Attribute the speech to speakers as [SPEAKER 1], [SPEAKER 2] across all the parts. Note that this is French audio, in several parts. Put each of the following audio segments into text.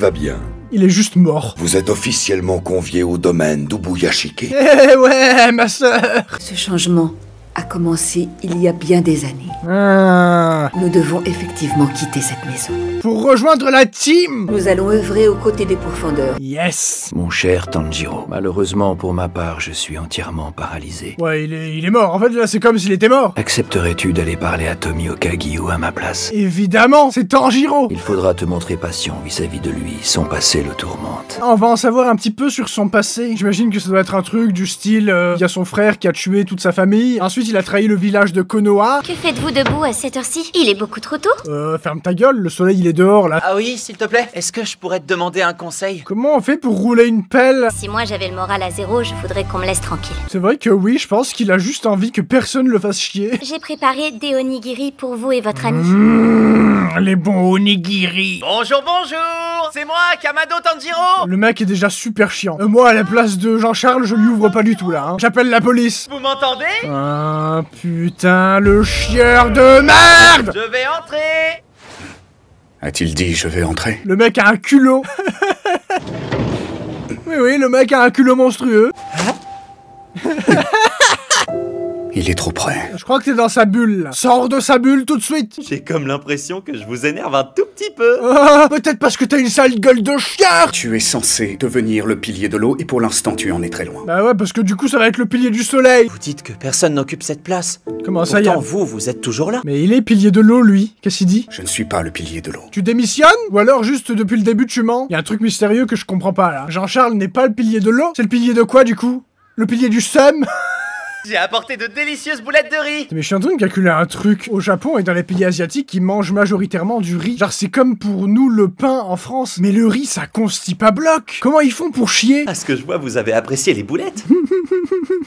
[SPEAKER 1] va bien.
[SPEAKER 2] Il est juste mort.
[SPEAKER 1] Vous êtes officiellement convié au domaine d'Ubuyashike.
[SPEAKER 2] Eh ouais, ma sœur.
[SPEAKER 3] Ce changement a commencé il y a bien des années.
[SPEAKER 2] Ah.
[SPEAKER 3] Nous devons effectivement quitter cette maison.
[SPEAKER 2] Pour rejoindre la team.
[SPEAKER 3] Nous allons œuvrer aux côtés des pourfendeurs.
[SPEAKER 2] Yes.
[SPEAKER 4] Mon cher Tanjiro, malheureusement pour ma part, je suis entièrement paralysé.
[SPEAKER 2] Ouais, il est mort. En fait, là, c'est comme s'il était mort.
[SPEAKER 4] Accepterais-tu d'aller parler à Tomi Okagiu à ma place?
[SPEAKER 2] Évidemment, c'est Tanjiro.
[SPEAKER 4] Il faudra te montrer patient vis-à-vis de lui, son passé le tourmente.
[SPEAKER 2] On va en savoir un petit peu sur son passé. J'imagine que ça doit être un truc du style, il y a son frère qui a tué toute sa famille. Ensuite, il a trahi le village de Konoha.
[SPEAKER 5] Que faites-vous debout à cette heure-ci? Il est beaucoup trop tôt.
[SPEAKER 2] Ferme ta gueule, le soleil il est dehors là.
[SPEAKER 6] Ah oui, s'il te plaît, est-ce que je pourrais te demander un conseil?
[SPEAKER 2] Comment on fait pour rouler une pelle?
[SPEAKER 5] Si moi j'avais le moral à zéro, je voudrais qu'on me laisse tranquille.
[SPEAKER 2] C'est vrai que oui, je pense qu'il a juste envie que personne le fasse chier.
[SPEAKER 5] J'ai préparé des onigiri pour vous et votre ami.
[SPEAKER 2] Les bons onigiri.
[SPEAKER 6] Bonjour, bonjour! C'est moi, Kamado Tanjiro!
[SPEAKER 2] Le mec est déjà super chiant. Moi, à la place de Jean-Charles, je lui ouvre pas du tout là. Hein. J'appelle la police.
[SPEAKER 6] Vous m'entendez?
[SPEAKER 2] Ah putain, le chieur de merde!
[SPEAKER 6] Je vais entrer!
[SPEAKER 7] A-t-il dit je vais entrer?
[SPEAKER 2] Le mec a un culot. Oui, le mec a un culot monstrueux.
[SPEAKER 7] Il est trop près.
[SPEAKER 2] Je crois que t'es dans sa bulle là. Sors de sa bulle tout de suite.
[SPEAKER 6] J'ai comme l'impression que je vous énerve un tout petit peu.
[SPEAKER 2] Ah, peut-être parce que t'as une sale gueule de chien.
[SPEAKER 7] Tu es censé devenir le pilier de l'eau et pour l'instant tu en es très loin.
[SPEAKER 2] Bah ouais, parce que du coup ça va être le pilier du soleil.
[SPEAKER 6] Vous dites que personne n'occupe cette place.
[SPEAKER 2] Comment ça y est?
[SPEAKER 6] Pourtant, vous êtes toujours là.
[SPEAKER 2] Mais il est pilier de l'eau lui. Qu'est-ce qu'il dit?
[SPEAKER 7] Je ne suis pas le pilier de l'eau.
[SPEAKER 2] Tu démissionnes? Ou alors juste depuis le début tu mens? Y a un truc mystérieux que je comprends pas là. Jean-Charles n'est pas le pilier de l'eau. C'est le pilier de quoi du coup? Le pilier du seum?
[SPEAKER 6] J'ai apporté de délicieuses boulettes de riz.
[SPEAKER 2] Mais je suis en train de calculer un truc. Au Japon et dans les pays asiatiques, ils mangent majoritairement du riz. Genre c'est comme pour nous le pain en France. Mais le riz ça constipe à bloc. Comment ils font pour chier?
[SPEAKER 6] À ce que je vois, vous avez apprécié les boulettes.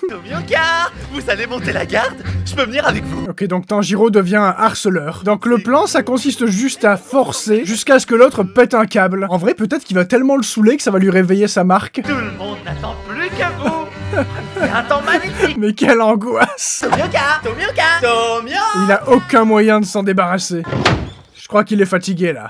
[SPEAKER 6] Tomioka, vous allez monter la garde? Je peux venir avec vous?
[SPEAKER 2] Ok, donc Tanjiro devient un harceleur. Donc le plan, ça consiste juste à forcer jusqu'à ce que l'autre pète un câble. En vrai, peut-être qu'il va tellement le saouler que ça va lui réveiller sa marque.
[SPEAKER 6] Tout le monde n'attend plus que vous. C'est un temps magnifique.
[SPEAKER 2] Mais quelle angoisse!
[SPEAKER 6] Tomioka, Tomioka, Tomioka.
[SPEAKER 2] Il a aucun moyen de s'en débarrasser. Je crois qu'il est fatigué là.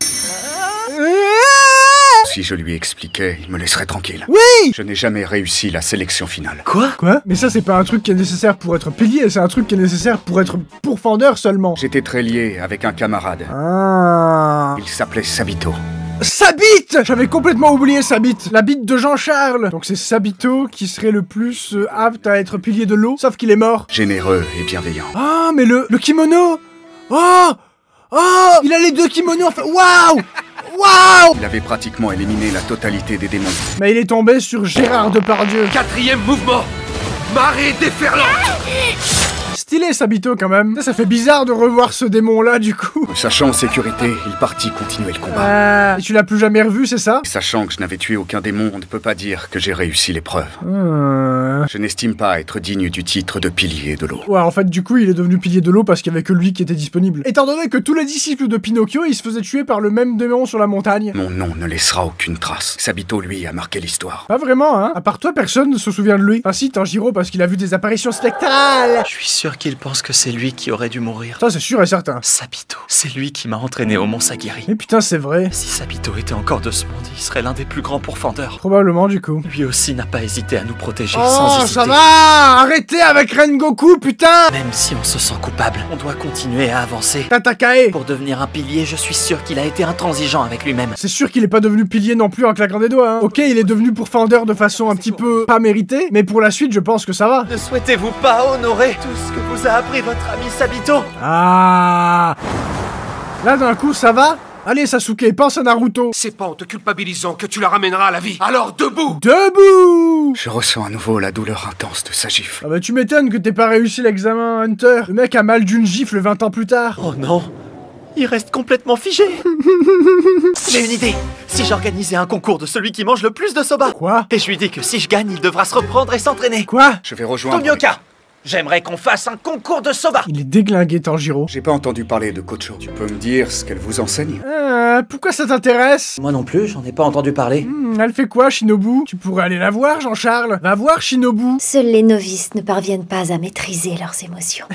[SPEAKER 7] Si je lui expliquais, il me laisserait tranquille.
[SPEAKER 2] Oui!
[SPEAKER 7] Je n'ai jamais réussi la sélection finale.
[SPEAKER 2] Quoi? Mais ça c'est pas un truc qui est nécessaire pour être pilier, c'est un truc qui est nécessaire pour être pourfendeur seulement.
[SPEAKER 7] J'étais très lié avec un camarade.
[SPEAKER 2] Ah.
[SPEAKER 7] Il s'appelait Sabito.
[SPEAKER 2] Sa bite! J'avais complètement oublié sa bite. La bite de Jean-Charles. Donc c'est Sabito qui serait le plus apte à être pilier de l'eau, sauf qu'il est mort.
[SPEAKER 7] Généreux et bienveillant.
[SPEAKER 2] Ah, mais le kimono! Oh! Oh! Il a les deux kimonos en fait. Waouh! Waouh!
[SPEAKER 7] Il avait pratiquement éliminé la totalité des démons.
[SPEAKER 2] Mais il est tombé sur Gérard Depardieu.
[SPEAKER 8] Quatrième mouvement, marée déferlante.
[SPEAKER 2] Stylé Sabito quand même. Ça fait bizarre de revoir ce démon là du coup.
[SPEAKER 7] Sachant en sécurité, il partit continuer le combat.
[SPEAKER 2] Et tu l'as plus jamais revu, c'est ça?
[SPEAKER 7] Sachant que je n'avais tué aucun démon, on ne peut pas dire que j'ai réussi l'épreuve. Je n'estime pas être digne du titre de pilier de l'eau.
[SPEAKER 2] Ouais, en fait, du coup, il est devenu pilier de l'eau parce qu'il y avait que lui qui était disponible. Étant donné que tous les disciples de Pinocchio, ils se faisaient tuer par le même démon sur la montagne.
[SPEAKER 7] Mon nom ne laissera aucune trace. Sabito, lui, a marqué l'histoire.
[SPEAKER 2] Pas vraiment, hein. À part toi, personne ne se souvient de lui. Enfin si, Tanjiro, parce qu'il a vu des apparitions spectrales.
[SPEAKER 6] Je suis sûr qu'il pense que c'est lui qui aurait dû mourir.
[SPEAKER 2] Ça, c'est sûr et certain.
[SPEAKER 6] Sabito, c'est lui qui m'a entraîné au Mont Sagiri.
[SPEAKER 2] Mais putain, c'est vrai.
[SPEAKER 6] Si Sabito était encore de ce monde, il serait l'un des plus grands pourfendeurs.
[SPEAKER 2] Probablement, du coup.
[SPEAKER 6] Lui aussi n'a pas hésité à nous protéger
[SPEAKER 2] Oh,
[SPEAKER 6] sans hésiter.
[SPEAKER 2] ça va! Arrêtez avec Rengoku, putain!
[SPEAKER 6] Même si on se sent coupable, on doit continuer à avancer.
[SPEAKER 2] Tatakae!
[SPEAKER 6] Pour devenir un pilier, je suis sûr qu'il a été intransigeant avec lui-même.
[SPEAKER 2] C'est sûr qu'il est pas devenu pilier non plus en claquant des doigts, hein. Ok, il est devenu pourfendeur de façon un petit peu pas méritée, mais pour la suite, je pense que ça va.
[SPEAKER 6] Ne souhaitez-vous pas honorer tout ce que vous a appris votre ami Sabito?
[SPEAKER 2] Ah! Là, d'un coup, ça va? Allez, Sasuke, pense à Naruto.
[SPEAKER 8] C'est pas en te culpabilisant que tu la ramèneras à la vie. Alors debout.
[SPEAKER 2] Debout!
[SPEAKER 7] Je ressens à nouveau la douleur intense de sa gifle.
[SPEAKER 2] Ah bah tu m'étonnes que t'aies pas réussi l'examen Hunter. Le mec a mal d'une gifle 20 ans plus tard.
[SPEAKER 6] Oh non, il reste complètement figé. J'ai une idée. Si j'organisais un concours de celui qui mange le plus de soba.
[SPEAKER 2] Quoi?
[SPEAKER 6] Et je lui dis que si je gagne, il devra se reprendre et s'entraîner.
[SPEAKER 2] Quoi?
[SPEAKER 7] Je vais rejoindre...
[SPEAKER 6] Tomioka, j'aimerais qu'on fasse un concours de soba.
[SPEAKER 2] Il est déglingué, Tanjiro.
[SPEAKER 7] J'ai pas entendu parler de Kocho. Tu peux me dire ce qu'elle vous enseigne?
[SPEAKER 2] Pourquoi ça t'intéresse?
[SPEAKER 6] Moi non plus, j'en ai pas entendu parler.
[SPEAKER 2] Elle fait quoi, Shinobu? Tu pourrais aller la voir, Jean-Charles. Va voir Shinobu.
[SPEAKER 5] Seuls les novices ne parviennent pas à maîtriser leurs émotions.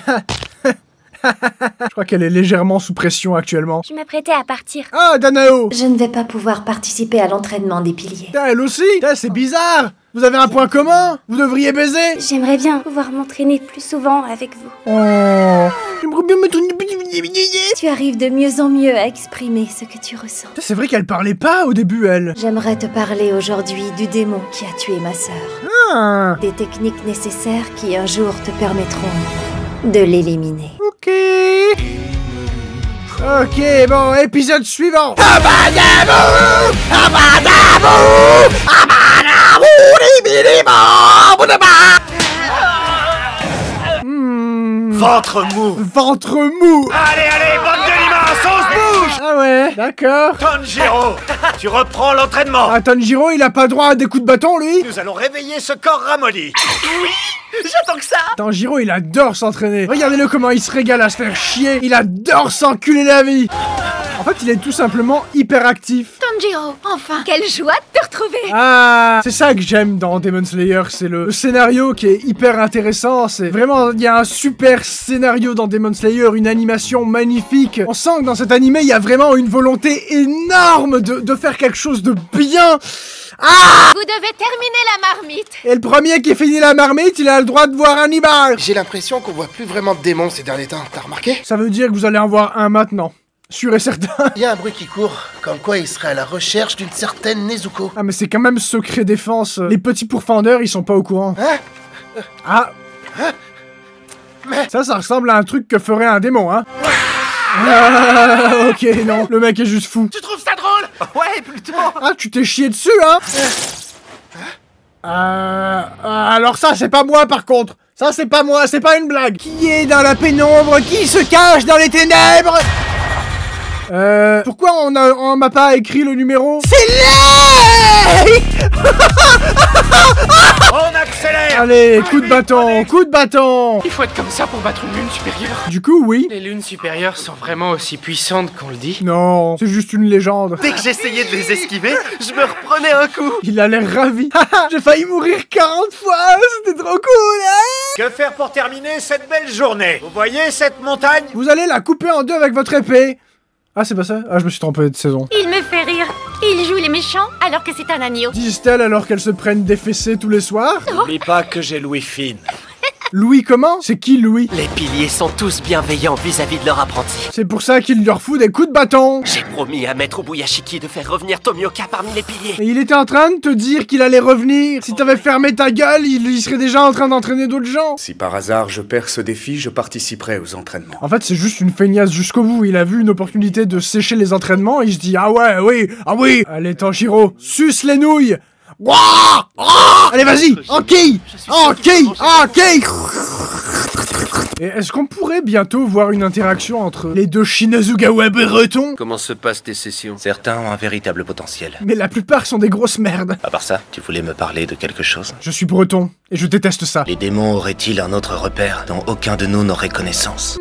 [SPEAKER 2] Je crois qu'elle est légèrement sous pression actuellement.
[SPEAKER 5] Je m'apprêtais à partir.
[SPEAKER 2] Ah, Danao!
[SPEAKER 9] Je ne vais pas pouvoir participer à l'entraînement des piliers.
[SPEAKER 2] Putain, elle aussi? Putain, c'est bizarre! Vous avez un point commun? Vous devriez baiser?
[SPEAKER 5] J'aimerais bien pouvoir m'entraîner plus souvent avec vous.
[SPEAKER 2] Oh, j'aimerais bien mettre une...
[SPEAKER 9] Tu arrives de mieux en mieux à exprimer ce que tu ressens.
[SPEAKER 2] C'est vrai qu'elle parlait pas au début, elle.
[SPEAKER 9] J'aimerais te parler aujourd'hui du démon qui a tué ma sœur.
[SPEAKER 2] Ah.
[SPEAKER 9] Des techniques nécessaires qui un jour te permettront de l'éliminer.
[SPEAKER 2] Ok. Ok, bon, épisode suivant.
[SPEAKER 6] Ventre mou.
[SPEAKER 2] Ventre mou.
[SPEAKER 6] Allez, allez, bande de limaces, on se bouge.
[SPEAKER 2] Ah ouais, d'accord.
[SPEAKER 6] Tanjiro, tu reprends l'entraînement.
[SPEAKER 2] Ah, Tanjiro, il a pas droit à des coups de bâton, lui?
[SPEAKER 6] Nous allons réveiller ce corps ramolli. Oui, j'attends que ça.
[SPEAKER 2] Tanjiro, il adore s'entraîner. Regardez-le comment il se régale à se faire chier. Il adore s'enculer la vie. En fait, il est tout simplement hyper actif.
[SPEAKER 5] Tanjiro, enfin, quelle joie de te retrouver.
[SPEAKER 2] Ah, c'est ça que j'aime dans Demon Slayer, c'est le scénario qui est hyper intéressant. C'est vraiment, il y a un super scénario dans Demon Slayer, une animation magnifique. On sent que dans cet animé, il y a vraiment une volonté énorme de faire quelque chose de bien. Ah!
[SPEAKER 5] Vous devez terminer la marmite.
[SPEAKER 2] Et le premier qui finit la marmite, il a le droit de voir un Hannibal.
[SPEAKER 10] J'ai l'impression qu'on voit plus vraiment de démons ces derniers temps, t'as remarqué?
[SPEAKER 2] Ça veut dire que vous allez en voir un maintenant. Sûr et certain.
[SPEAKER 10] Il y a un bruit qui court, comme quoi il serait à la recherche d'une certaine Nezuko.
[SPEAKER 2] Ah mais c'est quand même secret défense. Les petits pourfendeurs, ils sont pas au courant.
[SPEAKER 10] Hein?
[SPEAKER 2] Ah.
[SPEAKER 10] Hein? Mais...
[SPEAKER 2] Ça ressemble à un truc que ferait un démon, hein. Ah, ok, non, le mec est juste fou.
[SPEAKER 6] Tu trouves ça drôle? Ouais, plutôt.
[SPEAKER 2] Ah, tu t'es chié dessus, hein? Alors ça, c'est pas moi, par contre. Ça, c'est pas moi, c'est pas une blague. Qui est dans la pénombre? Qui se cache dans les ténèbres? Pourquoi on m'a pas écrit le numéro? C'est Lei!
[SPEAKER 6] On accélère.
[SPEAKER 2] Allez, coup de bâton, coup de bâton.
[SPEAKER 11] Il faut être comme ça pour battre une lune supérieure.
[SPEAKER 2] Du coup, oui.
[SPEAKER 11] Les lunes supérieures sont vraiment aussi puissantes qu'on le dit.
[SPEAKER 2] Non, c'est juste une légende.
[SPEAKER 6] Dès que j'essayais de les esquiver, je me reprenais un coup.
[SPEAKER 2] Il a l'air ravi. J'ai failli mourir 40 fois, c'était trop cool, hein?
[SPEAKER 6] Que faire pour terminer cette belle journée? Vous voyez cette montagne?
[SPEAKER 2] Vous allez la couper en deux avec votre épée. Ah, c'est pas ça? Ah, je me suis trompé de saison.
[SPEAKER 5] Il me fait rire. Il joue les méchants alors que c'est un agneau.
[SPEAKER 2] Disent-elles alors qu'elles se prennent des fessées tous les soirs?
[SPEAKER 6] N'oublie pas que j'ai Louis Fine.
[SPEAKER 2] Louis comment? C'est qui Louis?
[SPEAKER 12] Les piliers sont tous bienveillants vis-à-vis de leur apprenti.
[SPEAKER 2] C'est pour ça qu'il leur fout des coups de bâton.
[SPEAKER 12] J'ai promis à Maître Ubuyashiki de faire revenir Tomioka parmi les piliers.
[SPEAKER 2] Et il était en train de te dire qu'il allait revenir. Si t'avais fermé ta gueule, il serait déjà en train d'entraîner d'autres gens.
[SPEAKER 7] Si par hasard je perds ce défi, je participerai aux entraînements.
[SPEAKER 2] En fait, c'est juste une feignasse jusqu'au bout. Il a vu une opportunité de sécher les entraînements et il se dit ah ouais, oui, ah oui. Allez, Tanjiro, suce les nouilles. Wouah! Oh! Allez, vas-y! Enquille! Enquille! Enquille! Et est-ce qu'on pourrait bientôt voir une interaction entre les deux Shinazugawa bretons?
[SPEAKER 13] Comment se passent tes sessions? Certains ont un véritable potentiel.
[SPEAKER 2] Mais la plupart sont des grosses merdes.
[SPEAKER 13] À part ça, tu voulais me parler de quelque chose?
[SPEAKER 2] Je suis breton, et je déteste ça.
[SPEAKER 13] Les démons auraient-ils un autre repère dont aucun de nous n'aurait connaissance?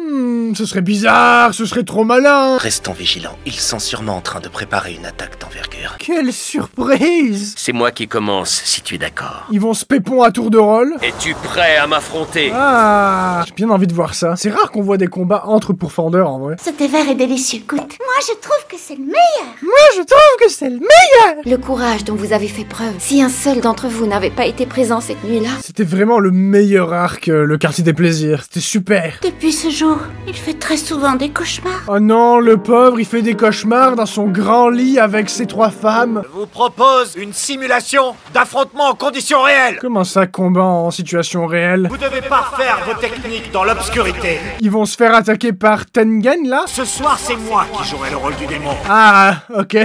[SPEAKER 2] Ce serait bizarre, ce serait trop malin.
[SPEAKER 13] Restons vigilants, ils sont sûrement en train de préparer une attaque d'envergure.
[SPEAKER 2] Quelle surprise!
[SPEAKER 13] C'est moi qui commence, si tu es d'accord.
[SPEAKER 2] Ils vont se pépon à tour de rôle.
[SPEAKER 13] Es-tu prêt à m'affronter?
[SPEAKER 2] Ah, j'ai bien envie de voir ça. C'est rare qu'on voit des combats entre pourfendeurs en vrai.
[SPEAKER 9] Ce thé vert est délicieux, goûte.
[SPEAKER 5] Moi, je trouve que c'est le meilleur.
[SPEAKER 2] Moi, je trouve que c'est le meilleur.
[SPEAKER 9] Le courage dont vous avez fait preuve. Si un seul d'entre vous n'avait pas été présent cette nuit-là.
[SPEAKER 2] C'était vraiment le meilleur arc, le quartier des plaisirs. C'était super.
[SPEAKER 9] Depuis ce jour, il fait très souvent des cauchemars.
[SPEAKER 2] Oh non, le pauvre, il fait des cauchemars dans son grand lit avec ses 3 femmes.
[SPEAKER 6] Je vous propose une simulation d'affrontement en conditions réelles.
[SPEAKER 2] Comment ça, combat en situation réelle?
[SPEAKER 6] Vous devez parfaire vos techniques dans l'obscurité.
[SPEAKER 2] Ils vont se faire attaquer par Tengen, là?
[SPEAKER 6] Ce soir, c'est moi qui jouerai le rôle du démon.
[SPEAKER 2] Ah, ok.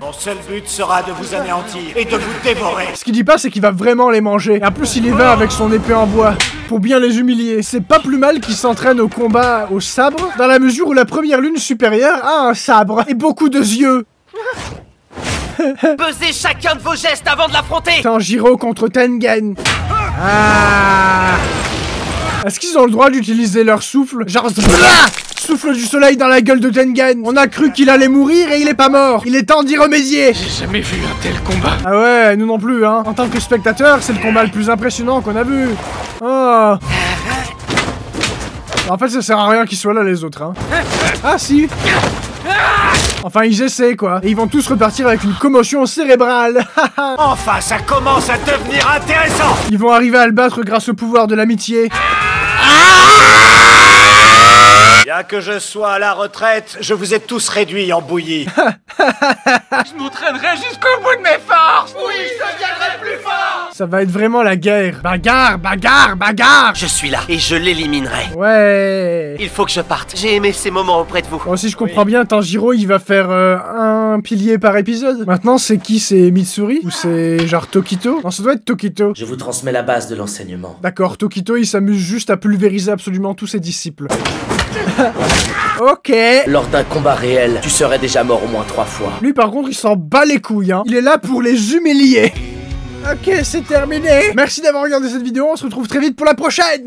[SPEAKER 6] Mon seul but sera de vous anéantir et de vous dévorer.
[SPEAKER 2] Ce qu'il dit pas, c'est qu'il va vraiment les manger. Et en plus, il y va avec son épée en bois pour bien les humilier. C'est pas plus mal qu'il s'entraîne au combat au sabre, dans la mesure où la première lune supérieure a un sabre et beaucoup de yeux.
[SPEAKER 12] Pesez chacun de vos gestes avant de l'affronter.
[SPEAKER 2] Tanjiro contre Tengen. Ah. Est-ce qu'ils ont le droit d'utiliser leur souffle? Genre souffle du soleil dans la gueule de Tengen. On a cru qu'il allait mourir et il est pas mort. Il est temps d'y remédier.
[SPEAKER 11] J'ai jamais vu un tel combat.
[SPEAKER 2] Ah ouais, nous non plus, hein. En tant que spectateur, c'est le combat le plus impressionnant qu'on a vu. Oh. En fait, ça sert à rien qu'ils soient là, les autres, hein. Ah, si. Enfin, ils essaient, quoi. Et ils vont tous repartir avec une commotion cérébrale.
[SPEAKER 12] Enfin, ça commence à devenir intéressant.
[SPEAKER 2] Ils vont arriver à le battre grâce au pouvoir de l'amitié.
[SPEAKER 12] Bien que je sois à la retraite, je vous ai tous réduits en bouillie.
[SPEAKER 11] Je m'entraînerai jusqu'au bout de mes forces. Oui, je deviendrai plus fort.
[SPEAKER 2] Ça va être vraiment la guerre. Bagarre, bagarre, bagarre.
[SPEAKER 12] Je suis là et je l'éliminerai.
[SPEAKER 2] Ouais.
[SPEAKER 12] Il faut que je parte. J'ai aimé ces moments auprès de vous.
[SPEAKER 2] Bon, si je comprends bien, Tanjiro, il va faire un pilier par épisode. Maintenant, c'est qui? C'est Mitsuri? Ou c'est genre Tokito? Non, ça doit être Tokito.
[SPEAKER 13] Je vous transmets la base de l'enseignement.
[SPEAKER 2] D'accord, Tokito, il s'amuse juste à pulvériser absolument tous ses disciples. Ok.
[SPEAKER 13] Lors d'un combat réel, tu serais déjà mort au moins 3 fois.
[SPEAKER 2] Lui, par contre, il s'en bat les couilles, hein. Il est là pour les humilier. Ok, c'est terminé. Merci d'avoir regardé cette vidéo, on se retrouve très vite pour la prochaine.